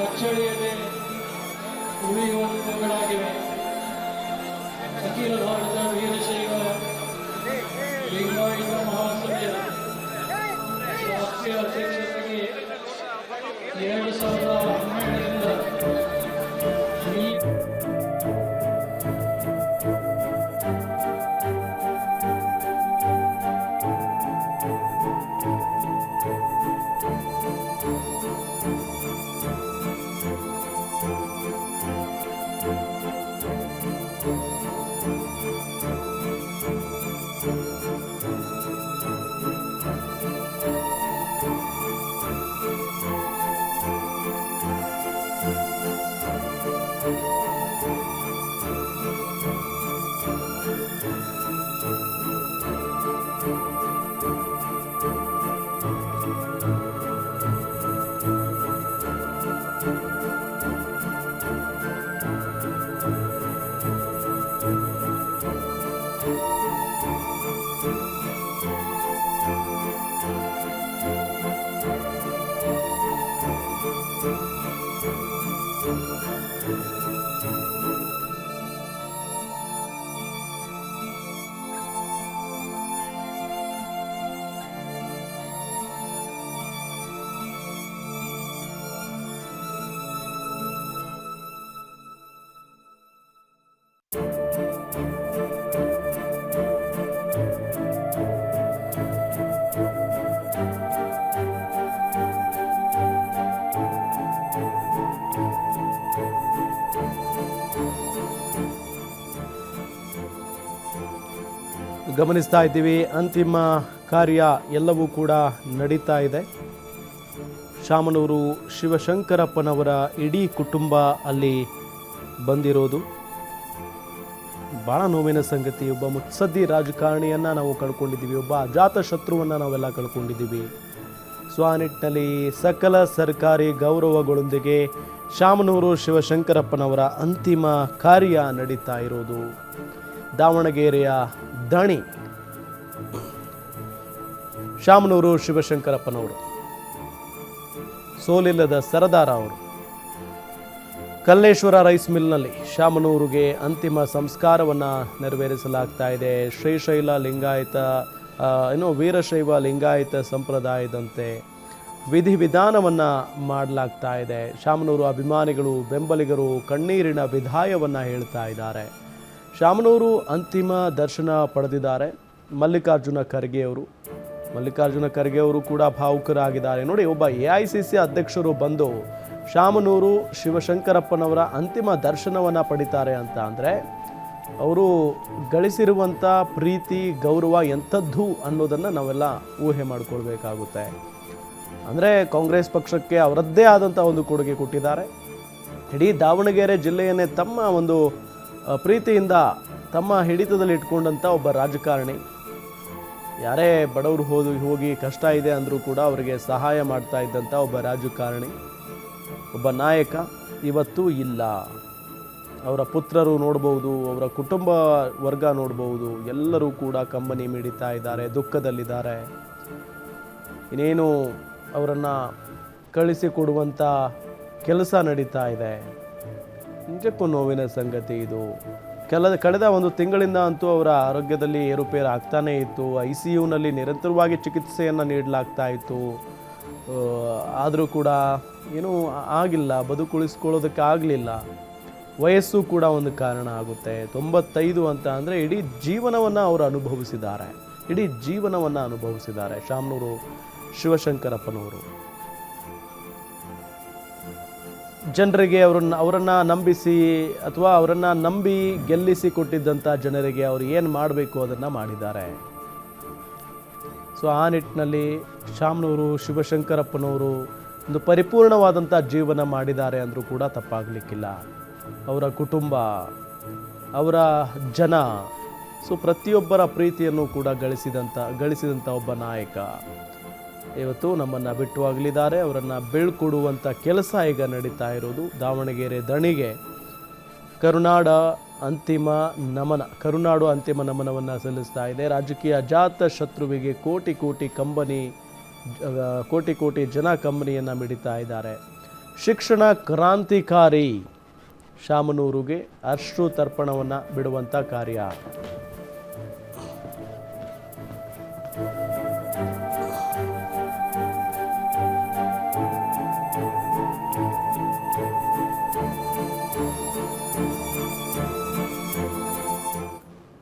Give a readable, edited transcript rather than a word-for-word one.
ಅಚ್ಚಳಿಯದೆ ಉಳಿಯುವಂತವುಗಳಾಗಿವೆ. ಅಖಿಲ ಭಾರತ ವೀರಶೈವ ಲಿಂಗಾಯತ ಮಹಾಸಭೆಯ ರಾಷ್ಟ್ರೀಯ ಅಧ್ಯಕ್ಷರಾಗಿ 2012ರಿಂದ ಗಮನಿಸ್ತಾ ಇದ್ದೀವಿ. ಅಂತಿಮ ಕಾರ್ಯ ಎಲ್ಲವೂ ಕೂಡ ನಡೀತಾ ಇದೆ. ಶಾಮನೂರು ಶಿವಶಂಕರಪ್ಪನವರ ಇಡೀ ಕುಟುಂಬ ಅಲ್ಲಿ ಬಂದಿರೋದು ಭಾಳ ನೋವಿನ ಸಂಗತಿ. ಒಬ್ಬ ಮುತ್ಸದ್ದಿ ರಾಜಕಾರಣಿಯನ್ನು ನಾವು ಕಳ್ಕೊಂಡಿದ್ದೀವಿ, ಒಬ್ಬ ಅಜಾತ ಶತ್ರುವನ್ನು ನಾವೆಲ್ಲ ಕಳ್ಕೊಂಡಿದ್ದೀವಿ. ಸೊ ಆ ನಿಟ್ಟಿನಲ್ಲಿ ಸಕಲ ಸರ್ಕಾರಿ ಗೌರವಗಳೊಂದಿಗೆ ಶಾಮನೂರು ಶಿವಶಂಕರಪ್ಪನವರ ಅಂತಿಮ ಕಾರ್ಯ ನಡೀತಾ ಇರೋದು. ದಾವಣಗೆರೆಯ ದಣಿ ಶಾಮನೂರು ಶಿವಶಂಕರಪ್ಪನವರು, ಸೋಲಿಲ್ಲದ ಸರದಾರ ಅವರು. ಕಲ್ಲೇಶ್ವರ ರೈಸ್ ಮಿಲ್ನಲ್ಲಿ ಶಾಮನೂರಿಗೆ ಅಂತಿಮ ಸಂಸ್ಕಾರವನ್ನು ನೆರವೇರಿಸಲಾಗ್ತಾ ಇದೆ. ಶ್ರೀಶೈಲ ಲಿಂಗಾಯತ ವೀರಶೈವ ಲಿಂಗಾಯತ ಸಂಪ್ರದಾಯದಂತೆ ವಿಧಿವಿಧಾನವನ್ನು ಮಾಡಲಾಗ್ತಾ ಇದೆ. ಶಾಮನೂರು ಅಭಿಮಾನಿಗಳು, ಬೆಂಬಲಿಗರು ಕಣ್ಣೀರಿನ ವಿದಾಯವನ್ನು ಹೇಳ್ತಾ ಇದ್ದಾರೆ. ಶಾಮನೂರು ಅಂತಿಮ ದರ್ಶನ ಪಡೆದಿದ್ದಾರೆ. ಮಲ್ಲಿಕಾರ್ಜುನ ಖರ್ಗೆ ಅವರು ಕೂಡ ಭಾವುಕರಾಗಿದ್ದಾರೆ. ನೋಡಿ, ಒಬ್ಬ AICC ಅಧ್ಯಕ್ಷರು ಬಂದು ಶಾಮನೂರು ಶಿವಶಂಕರಪ್ಪನವರ ಅಂತಿಮ ದರ್ಶನವನ್ನು ಪಡಿತಾರೆ ಅಂತ ಅಂದರೆ ಅವರು ಗಳಿಸಿರುವಂಥ ಪ್ರೀತಿ ಗೌರವ ಎಂಥದ್ದು ಅನ್ನೋದನ್ನು ನಾವೆಲ್ಲ ಊಹೆ ಮಾಡಿಕೊಳ್ಬೇಕಾಗುತ್ತೆ. ಅಂದರೆ ಕಾಂಗ್ರೆಸ್ ಪಕ್ಷಕ್ಕೆ ಅವರದ್ದೇ ಆದಂಥ ಒಂದು ಕೊಡುಗೆ ಕೊಟ್ಟಿದ್ದಾರೆ. ಇಡೀ ದಾವಣಗೆರೆ ಜಿಲ್ಲೆಯನ್ನೇ ತಮ್ಮ ಒಂದು ಪ್ರೀತಿಯಿಂದ ತಮ್ಮ ಹಿಡಿತದಲ್ಲಿ ಇಟ್ಕೊಂಡಂಥ ಒಬ್ಬ ರಾಜಕಾರಣಿ. ಯಾರೇ ಬಡವರು ಹೋಗಿ ಕಷ್ಟ ಇದೆ ಅಂದರೂ ಕೂಡ ಅವರಿಗೆ ಸಹಾಯ ಮಾಡ್ತಾ ಇದ್ದಂಥ ಒಬ್ಬ ರಾಜಕಾರಣಿ, ಒಬ್ಬ ನಾಯಕ ಇವತ್ತು ಇಲ್ಲ. ಅವರ ಪುತ್ರರು ನೋಡ್ಬೋದು, ಅವರ ಕುಟುಂಬ ವರ್ಗ ನೋಡ್ಬೋದು, ಎಲ್ಲರೂ ಕೂಡ ಕಂಬನಿ ಮಿಡಿತಾ ಇದ್ದಾರೆ, ದುಃಖದಲ್ಲಿದ್ದಾರೆ. ಇನ್ನೇನು ಅವರನ್ನು ಕಳಿಸಿಕೊಡುವಂಥ ಕೆಲಸ ನಡೀತಾ ಇದೆ. ನಿಜಕ್ಕೂ ನೋವಿನ ಸಂಗತಿ ಇದು. ಕಳೆದ ಒಂದು ತಿಂಗಳಿಂದ ಅಂತೂ ಅವರ ಆರೋಗ್ಯದಲ್ಲಿ ಏರುಪೇರು ಆಗ್ತಾನೇ ಇತ್ತು. ICUನಲ್ಲಿ ನಿರಂತರವಾಗಿ ಚಿಕಿತ್ಸೆಯನ್ನು ನೀಡಲಾಗ್ತಾ ಇತ್ತು. ಆದರೂ ಕೂಡ ಏನೂ ಆಗಿಲ್ಲ, ಬದುಕುಳಿಸ್ಕೊಳ್ಳೋದಕ್ಕೆ ಆಗಲಿಲ್ಲ. ವಯಸ್ಸು ಕೂಡ ಒಂದು ಕಾರಣ ಆಗುತ್ತೆ. 95 ಅಂತ ಅಂದರೆ ಇಡೀ ಜೀವನವನ್ನು ಅವರು ಅನುಭವಿಸಿದ್ದಾರೆ. ಶಾಮನೂರು ಶಿವಶಂಕರಪ್ಪನವರು ಜನರಿಗೆ ಅವರನ್ನು ನಂಬಿಸಿ ಅಥವಾ ಅವರನ್ನು ನಂಬಿ ಗೆಲ್ಲಿಸಿ ಕೊಟ್ಟಿದ್ದಂಥ ಜನರಿಗೆ ಅವರು ಏನು ಮಾಡಬೇಕು ಅದನ್ನು ಮಾಡಿದ್ದಾರೆ. ಸೊ ಆ ನಿಟ್ಟಿನಲ್ಲಿ ಶಾಮನೂರು ಶಿವಶಂಕರಪ್ಪನವರು ಒಂದು ಪರಿಪೂರ್ಣವಾದಂಥ ಜೀವನ ಮಾಡಿದ್ದಾರೆ ಅಂದರೂ ಕೂಡ ತಪ್ಪಾಗಲಿಕ್ಕಿಲ್ಲ. ಅವರ ಕುಟುಂಬ, ಅವರ ಜನ, ಸೊ ಪ್ರತಿಯೊಬ್ಬರ ಪ್ರೀತಿಯನ್ನು ಕೂಡ ಗಳಿಸಿದಂಥ ಒಬ್ಬ ನಾಯಕ ಇವತ್ತು ನಮ್ಮನ್ನು ಬಿಟ್ಟು ಅಗಲಿದ್ದಾರೆ. ಅವರನ್ನು ಬೀಳ್ಕೊಡುವಂಥ ಕೆಲಸ ಈಗ ನಡೀತಾ ಇರೋದು. ದಾವಣಗೆರೆ ದಣಿಗೆ ಕರುನಾಡು ಅಂತಿಮ ನಮನವನ್ನು ಸಲ್ಲಿಸ್ತಾ ಇದೆ. ರಾಜಕೀಯ ಅಜಾತ ಶತ್ರುವಿಗೆ ಕೋಟಿ ಕೋಟಿ ಜನ ಕಂಬನಿಯನ್ನು ಮಿಡಿತಾ ಇದ್ದಾರೆ. ಶಿಕ್ಷಣ ಕ್ರಾಂತಿಕಾರಿ ಶಾಮನೂರುಗೆ ಅಶ್ರು ತರ್ಪಣವನ್ನು ಬಿಡುವಂಥ ಕಾರ್ಯ.